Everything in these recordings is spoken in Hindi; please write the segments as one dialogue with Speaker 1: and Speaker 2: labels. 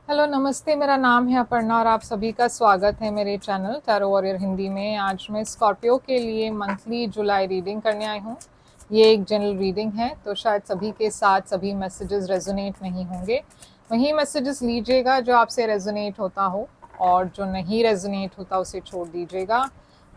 Speaker 1: हेलो नमस्ते, मेरा नाम है अपर्णा और आप सभी का स्वागत है मेरे चैनल टैरो वॉरियर हिंदी में। आज मैं स्कॉर्पियो के लिए मंथली जुलाई रीडिंग करने आई हूँ। ये एक जनरल रीडिंग है, तो शायद सभी के साथ सभी मैसेजेस रेजोनेट नहीं होंगे। वही मैसेजेस लीजिएगा जो आपसे रेजोनेट होता हो, और जो नहीं रेजोनेट होता उसे छोड़ दीजिएगा।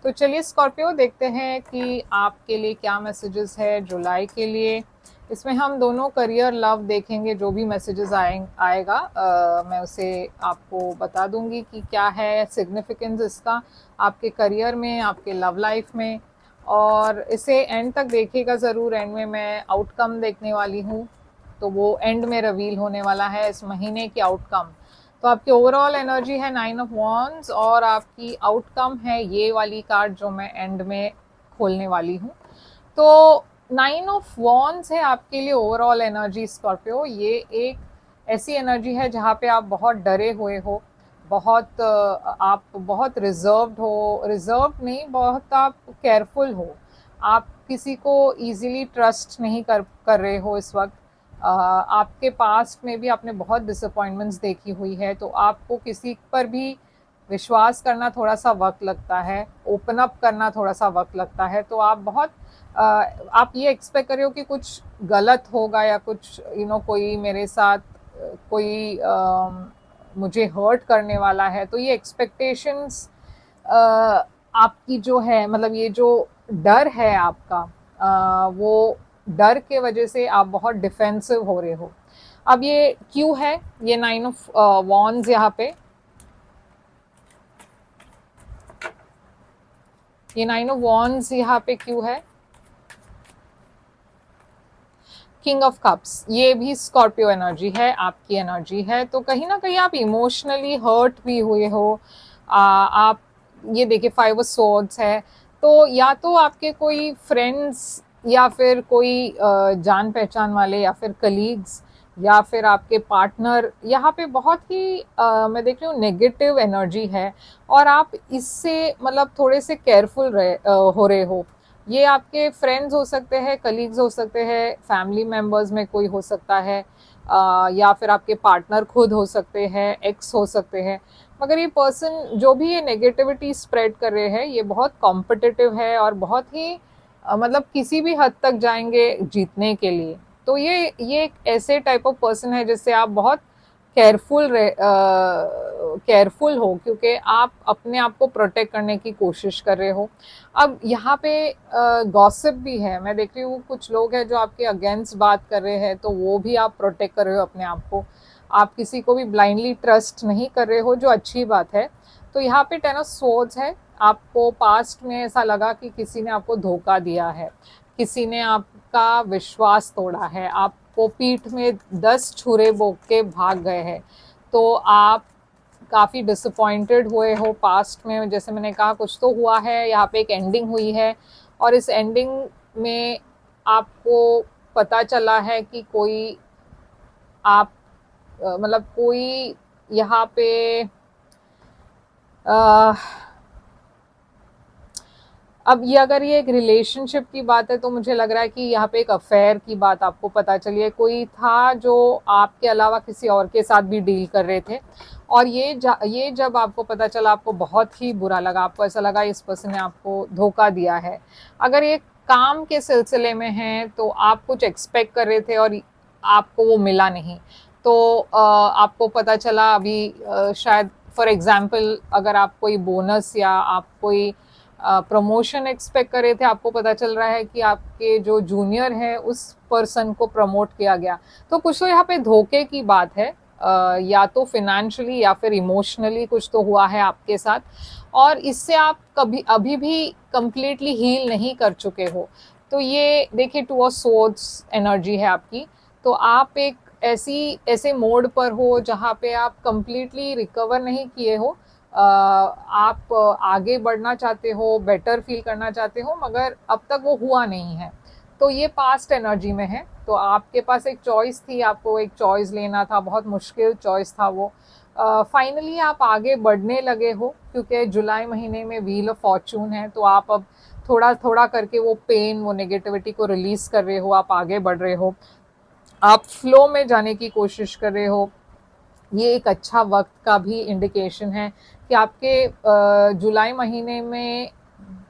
Speaker 1: तो चलिए स्कॉर्पियो, देखते हैं कि आपके लिए क्या मैसेजेस है जुलाई के लिए। इसमें हम दोनों करियर लव देखेंगे। जो भी मैसेजेस आएगा मैं उसे आपको बता दूंगी कि क्या है सिग्निफिकेंस इसका आपके करियर में, आपके लव लाइफ में। और इसे एंड तक देखिएगा ज़रूर। एंड में मैं आउटकम देखने वाली हूँ, तो वो एंड में रिवील होने वाला है इस महीने की आउटकम। तो आपकी ओवरऑल एनर्जी है 9 ऑफ वॉन्ड्स, और आपकी आउटकम है ये वाली कार्ड जो मैं एंड में खोलने वाली हूँ। तो 9 ऑफ वॉन्ड्स है आपके लिए ओवरऑल एनर्जी स्कॉर्पियो। ये एक ऐसी एनर्जी है जहाँ पे आप बहुत डरे हुए हो, बहुत आप बहुत रिजर्व्ड हो। रिजर्व्ड नहीं, बहुत आप केयरफुल हो। आप किसी को इजीली ट्रस्ट नहीं कर रहे हो इस वक्त। आपके पास्ट में भी आपने बहुत डिसअपॉइंटमेंट्स देखी हुई है, तो आपको किसी पर भी विश्वास करना थोड़ा सा वक्त लगता है, ओपन अप करना थोड़ा सा वक्त लगता है। तो आप बहुत आप ये एक्सपेक्ट कर रहे हो कि कुछ गलत होगा, या कुछ कोई मेरे साथ कोई मुझे हर्ट करने वाला है। तो ये एक्सपेक्टेशंस आपकी जो है, मतलब ये जो डर है आपका, वो डर के वजह से आप बहुत डिफेंसिव हो रहे हो। अब ये क्यों है, ये 9 ऑफ वॉन्ड्स यहाँ पे, ये 9 ऑफ वॉन्ड्स यहाँ पे क्यों है। किंग ऑफ कप्स, ये भी स्कॉर्पियो एनर्जी है, आपकी एनर्जी है। तो कहीं ना कहीं आप इमोशनली हर्ट भी हुए हो। आप ये देखिए 5 ऑफ सोर्ड्स है। तो या तो आपके कोई फ्रेंड्स, या फिर कोई जान पहचान वाले, या फिर कलीग्स, या फिर आपके पार्टनर, यहाँ पे बहुत ही मैं देख रही हूँ नेगेटिव एनर्जी है। और आप इससे मतलब थोड़े से केयरफुल हो रहे हो। ये आपके फ्रेंड्स हो सकते हैं, कलीग्स हो सकते हैं, फैमिली मेम्बर्स में कोई हो सकता है, या फिर आपके पार्टनर खुद हो सकते हैं, एक्स हो सकते हैं। मगर ये पर्सन जो भी ये नेगेटिविटी स्प्रेड कर रहे हैं, ये बहुत कॉम्पिटिटिव है और बहुत ही मतलब किसी भी हद तक जाएंगे जीतने के लिए। तो ये एक ऐसे टाइप ऑफ पर्सन है जिससे आप बहुत केयरफुल हो, क्योंकि आप अपने आप को प्रोटेक्ट करने की कोशिश कर रहे हो। अब यहाँ पे गॉसिप भी है, मैं देख रही हूँ कुछ लोग हैं जो आपके अगेंस्ट बात कर रहे हैं, तो वो भी आप प्रोटेक्ट कर रहे हो अपने आप को। आप किसी को भी ब्लाइंडली ट्रस्ट नहीं कर रहे हो, जो अच्छी बात है। तो यहाँ पे 10 ऑफ सोर्ड्स है। आपको पास्ट में ऐसा लगा कि किसी ने आपको धोखा दिया है, किसी ने आपका विश्वास तोड़ा है, आपको पीठ में 10 छुरे बोक के भाग गए हैं। तो आप काफ़ी डिसअपॉइंटेड हुए हो पास्ट में। जैसे मैंने कहा, कुछ तो हुआ है, यहाँ पे एक एंडिंग हुई है, और इस एंडिंग में आपको पता चला है कि कोई आप मतलब कोई यहाँ पे आ, अब ये अगर ये एक रिलेशनशिप की बात है, तो मुझे लग रहा है कि यहाँ पे एक अफेयर की बात आपको पता चली है। कोई था जो आपके अलावा किसी और के साथ भी डील कर रहे थे, और ये जब आपको पता चला, आपको बहुत ही बुरा लगा। आपको ऐसा लगा इस पर्सन ने आपको धोखा दिया है। अगर ये काम के सिलसिले में है, तो आप कुछ एक्सपेक्ट कर रहे थे और आपको वो मिला नहीं। तो आपको पता चला अभी, शायद फॉर एग्जाम्पल, अगर आप कोई बोनस या आप कोई प्रमोशन एक्सपेक्ट कर रहे थे, आपको पता चल रहा है कि आपके जो जूनियर है उस पर्सन को प्रमोट किया गया। तो कुछ तो यहाँ पे धोखे की बात है, या तो फिनेंशियली या फिर इमोशनली कुछ तो हुआ है आपके साथ, और इससे आप कभी अभी भी कंप्लीटली हील नहीं कर चुके हो। तो ये देखिए 2 ऑफ सोर्ड्स एनर्जी है आपकी। तो आप एक ऐसे मोड पर हो जहाँ पे आप कंप्लीटली रिकवर नहीं किए हो। आप आगे बढ़ना चाहते हो, बेटर फील करना चाहते हो, मगर अब तक वो हुआ नहीं है। तो ये पास्ट एनर्जी में है। तो आपके पास एक चॉइस थी, आपको एक चॉइस लेना था, बहुत मुश्किल चॉइस था वो। फाइनली आप आगे बढ़ने लगे हो, क्योंकि जुलाई महीने में व्हील ऑफ फॉर्चून है। तो आप अब थोड़ा थोड़ा करके वो पेन, वो नेगेटिविटी को रिलीज कर रहे हो, आप आगे बढ़ रहे हो, आप फ्लो में जाने की कोशिश कर रहे हो। ये एक अच्छा वक्त का भी इंडिकेशन है कि आपके जुलाई महीने में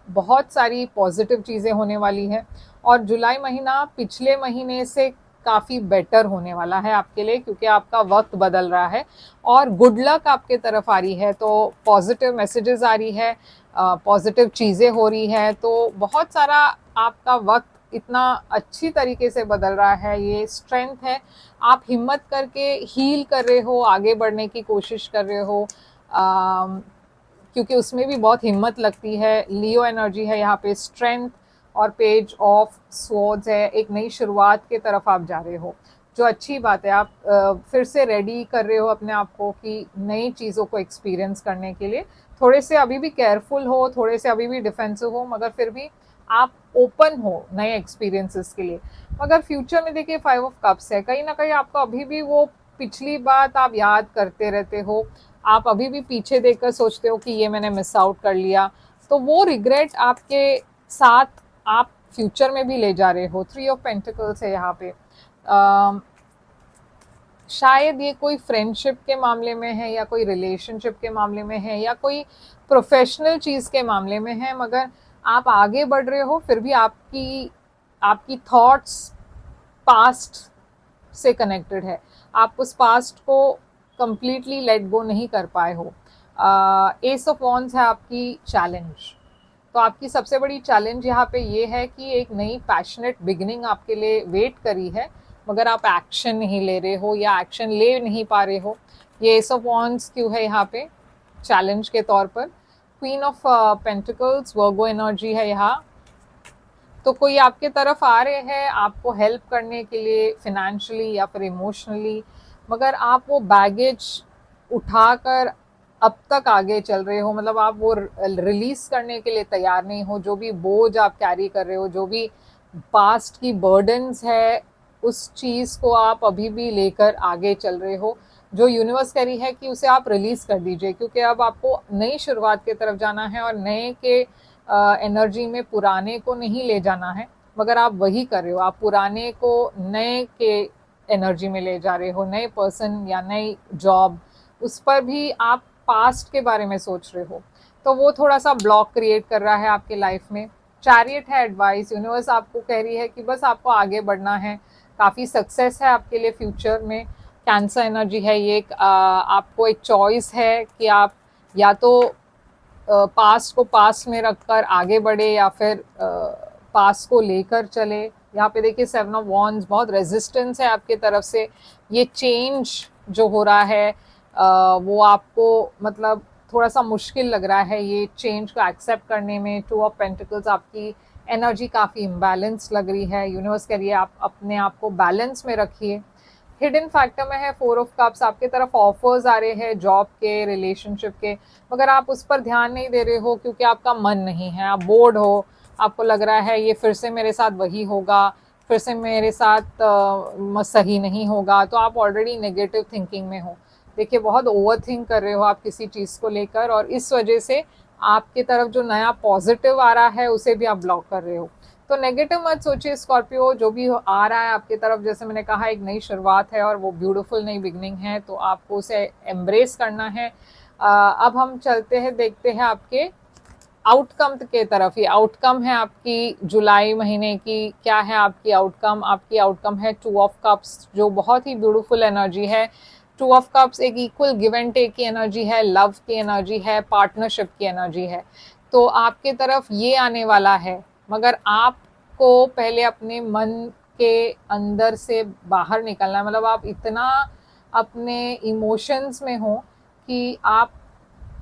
Speaker 1: बहुत सारी पॉजिटिव चीज़ें होने वाली है और जुलाई महीना पिछले महीने से काफ़ी बेटर होने वाला है आपके लिए, क्योंकि आपका वक्त बदल रहा है और गुड लक आपके तरफ आ रही है। तो पॉजिटिव मैसेजेस आ रही है, पॉजिटिव चीज़ें हो रही है, तो बहुत सारा आपका वक्त इतना अच्छी तरीके से बदल रहा है। ये स्ट्रेंथ है, आप हिम्मत करके हील कर रहे हो, आगे बढ़ने की कोशिश कर रहे हो, क्योंकि उसमें भी बहुत हिम्मत लगती है। लियो एनर्जी है यहाँ पे, स्ट्रेंथ और पेज ऑफ स्वॉर्ड्स है। एक नई शुरुआत के तरफ आप जा रहे हो, जो अच्छी बात है। आप फिर से रेडी कर रहे हो अपने आप को कि नई चीज़ों को एक्सपीरियंस करने के लिए। थोड़े से अभी भी केयरफुल हो, थोड़े से अभी भी डिफेंसिव हो, मगर फिर भी आप ओपन हो नए एक्सपीरियंसेस के लिए। मगर फ्यूचर में देखिए 5 ऑफ कप्स है, कहीं ना कहीं आपको अभी भी वो पिछली बात आप याद करते रहते हो, आप अभी भी पीछे देखकर सोचते हो कि ये मैंने मिस आउट कर लिया। तो वो रिग्रेट आपके साथ आप फ्यूचर में भी ले जा रहे हो। 3 ऑफ पेंटिकल्स है यहाँ पे। शायद ये कोई फ्रेंडशिप के मामले में है या कोई रिलेशनशिप के मामले में है या कोई प्रोफेशनल चीज़ के मामले में है, मगर आप आगे बढ़ रहे हो, फिर भी आपकी आपकी थॉट्स पास्ट से कनेक्टेड है। आप उस पास्ट को कंप्लीटली लेट गो नहीं कर पाए हो। एस ऑफ वॉन्ड्स है आपकी चैलेंज। तो आपकी सबसे बड़ी चैलेंज यहाँ पे ये है कि एक नई पैशनेट बिगिनिंग आपके लिए वेट करी है, मगर आप एक्शन नहीं ले रहे हो या एक्शन ले नहीं पा रहे हो। ये एस ऑफ वॉन्ड्स क्यों है यहाँ पे चैलेंज के तौर पर? Queen of pentacles Virgo energy है यहाँ। तो कोई आपके तरफ आ रहे हैं आपको हेल्प करने के लिए फिनेंशियली या फिर इमोशनली, मगर आप वो बैगेज उठाकर अब तक आगे चल रहे हो। मतलब आप वो रिलीज करने के लिए तैयार नहीं हो। जो भी बोझ आप कैरी कर रहे हो, जो भी पास्ट की बर्डन्स है, उस चीज़ को आप अभी भी लेकर आगे चल रहे हो। जो यूनिवर्स कह रही है कि उसे आप रिलीज कर दीजिए, क्योंकि अब आपको नई शुरुआत की तरफ जाना है और नए के एनर्जी में पुराने को नहीं ले जाना है, मगर आप वही कर रहे हो। आप पुराने को नए के एनर्जी में ले जा रहे हो। नए पर्सन या नई जॉब, उस पर भी आप पास्ट के बारे में सोच रहे हो, तो वो थोड़ा सा ब्लॉक क्रिएट कर रहा है आपके लाइफ में। चैरियट है एडवाइस, यूनिवर्स आपको कह रही है कि बस आपको आगे बढ़ना है। काफ़ी सक्सेस है आपके लिए फ्यूचर में। कैंसर एनर्जी है ये। आपको एक चॉइस है कि आप या तो पास्ट को पास्ट में रखकर आगे बढ़े या फिर पास्ट को लेकर चले। यहाँ पे देखिए 7 ऑफ वॉन्ड्स, बहुत रेजिस्टेंस है आपके तरफ से। ये चेंज जो हो रहा है वो आपको मतलब थोड़ा सा मुश्किल लग रहा है ये चेंज को एक्सेप्ट करने में। 2 ऑफ पेंटिकल्स, आपकी एनर्जी काफ़ी इम्बैलेंस लग रही है। यूनिवर्स कह रही है आप अपने आप को बैलेंस में रखिए। हिडन फैक्टर में है 4 ऑफ कप्स, आपके तरफ ऑफर्स आ रहे हैं जॉब के, रिलेशनशिप के, मगर आप उस पर ध्यान नहीं दे रहे हो क्योंकि आपका मन नहीं है। आप बोर्ड हो, आपको लग रहा है ये फिर से मेरे साथ वही होगा, फिर से मेरे साथ सही नहीं होगा। तो आप ऑलरेडी नेगेटिव थिंकिंग में हो। देखिए बहुत ओवर थिंक कर रहे हो आप किसी चीज़ को लेकर, और इस वजह से आपकी तरफ जो नया पॉजिटिव आ रहा है उसे भी आप ब्लॉक कर रहे हो। तो नेगेटिव मत सोचिए स्कॉर्पियो। जो भी आ रहा है आपकी तरफ, जैसे मैंने कहा, एक नई शुरुआत है और वो ब्यूटीफुल नई बिगनिंग है, तो आपको उसे एम्ब्रेस करना है। अब हम चलते हैं, देखते हैं आपके आउटकम के तरफ। ये आउटकम है आपकी जुलाई महीने की। क्या है आपकी आउटकम? आपकी आउटकम है 2 ऑफ कप्स, जो बहुत ही ब्यूटीफुल एनर्जी है। 2 ऑफ कप्स एक इक्वल गिव एंड टेक की एनर्जी है, लव की एनर्जी है, पार्टनरशिप की एनर्जी है। तो आपके तरफ ये आने वाला है, मगर आपको पहले अपने मन के अंदर से बाहर निकलना है। मतलब आप इतना अपने इमोशंस में हो कि आप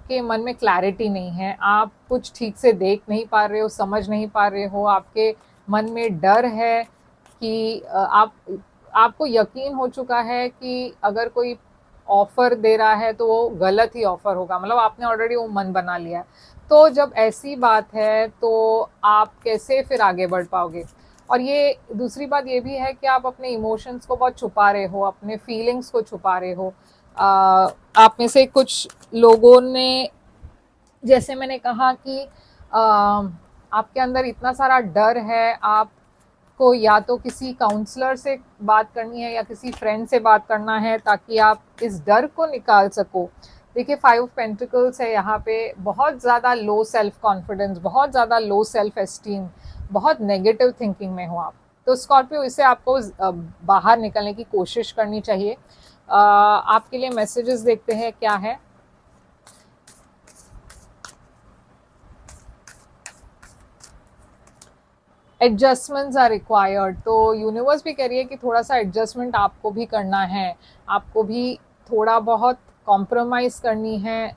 Speaker 1: के मन में क्लैरिटी नहीं है, आप कुछ ठीक से देख नहीं पा रहे हो, समझ नहीं पा रहे हो। आपके मन में डर है कि आपको यकीन हो चुका है कि अगर कोई ऑफर दे रहा है तो वो गलत ही ऑफर होगा। मतलब आपने ऑलरेडी वो मन बना लिया। तो जब ऐसी बात है तो आप कैसे फिर आगे बढ़ पाओगे? और ये दूसरी बात ये भी है कि आप अपने इमोशंस को बहुत छुपा रहे हो, अपने फीलिंग्स को छुपा रहे हो। आप में से कुछ लोगों ने, जैसे मैंने कहा कि आपके अंदर इतना सारा डर है, आप आपको या तो किसी काउंसलर से बात करनी है या किसी फ्रेंड से बात करना है, ताकि आप इस डर को निकाल सको। देखिए 5 ऑफ पेंटिकल्स है यहाँ पे, बहुत ज़्यादा लो सेल्फ कॉन्फिडेंस, बहुत ज़्यादा लो सेल्फ एस्टीम, बहुत नेगेटिव थिंकिंग में हो आप। तो स्कॉर्पियो, इससे आपको बाहर निकलने की कोशिश करनी चाहिए। आपके लिए मैसेजेस देखते हैं क्या है। एडजस्टमेंट्स आर रिक्वायर्ड, तो यूनिवर्स भी कह रही है कि थोड़ा सा एडजस्टमेंट आपको भी करना है, आपको भी थोड़ा बहुत कॉम्प्रोमाइज़ करनी है।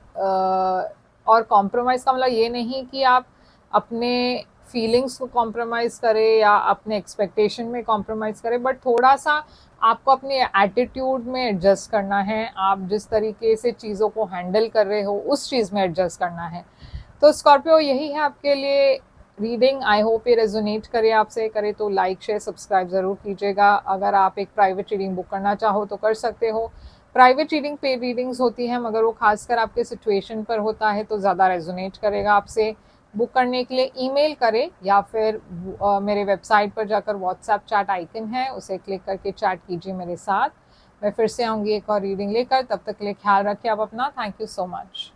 Speaker 1: और कॉम्प्रोमाइज़ का मतलब ये नहीं कि आप अपने फीलिंग्स को कॉम्प्रोमाइज़ करें या अपने एक्सपेक्टेशन में कॉम्प्रोमाइज़ करें, बट थोड़ा सा आपको अपने एटीट्यूड में एडजस्ट करना है। आप जिस तरीके से चीज़ों को हैंडल कर रहे हो उस चीज़ में एडजस्ट करना है। तो स्कॉर्पियो, यही है आपके लिए रीडिंग। आई होप ये रेजोनेट करे आपसे। करे तो लाइक शेयर सब्सक्राइब ज़रूर कीजिएगा। अगर आप एक प्राइवेट रीडिंग बुक करना चाहो तो कर सकते हो। प्राइवेट रीडिंग पेड रीडिंग्स होती हैं, मगर वो खासकर आपके सिचुएशन पर होता है तो ज़्यादा रेजोनेट करेगा आपसे। बुक करने के लिए ईमेल करें या फिर मेरे वेबसाइट पर जाकर व्हाट्सएप चैट आइकन है, उसे क्लिक करके चैट कीजिए मेरे साथ। मैं फिर से आऊँगी एक और रीडिंग लेकर। तब तक के लिए ख्याल रखिए आप अपना। Thank you so much.